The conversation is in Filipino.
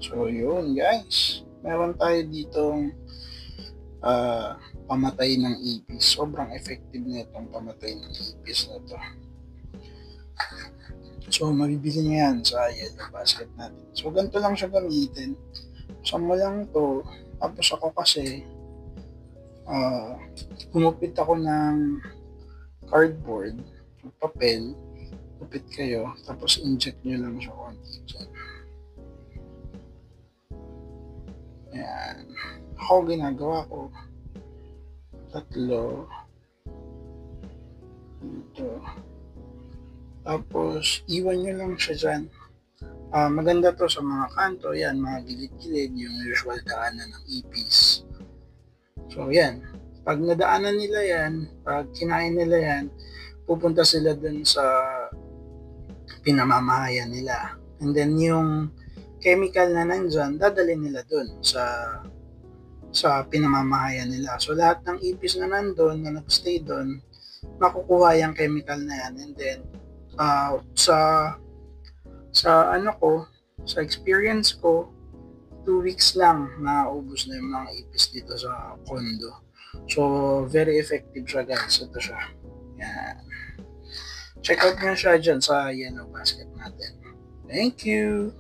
So, yun guys. Meron tayo ditong pamatay ng ipis. Sobrang effective na itong pamatay ng ipis na to. So, mabibili niya yan sa yellow basket natin. So, ganito lang siya gamitin. Saan mo lang to. Tapos ako kasi, gumupit ako ng cardboard, papel, gupit kayo, tapos inject nyo lang siya konti dyan. Ayan. Ako ginagawa ko, 3 dito. Tapos, iwan nyo lang siya dyan. Maganda to sa mga kanto, yan, mga gilid-gilid, yung usual daanan ng ipis. So, yan. Pag nadaanan nila yan, pag kinain nila yan, pupunta sila dun sa pinamamahayan nila. And then, yung chemical na nandyan, dadalhin nila dun sa pinamamahayan nila. So, lahat ng ipis na nandun, na nagstay dun, makukuha yung chemical na yan. And then, sa experience ko, 2 weeks lang naubos na yung mga ipis dito sa condo. So, very effective siya guys. Ito siya. Yan. Check out nyo siya dyan sa yellow basket natin. Thank you!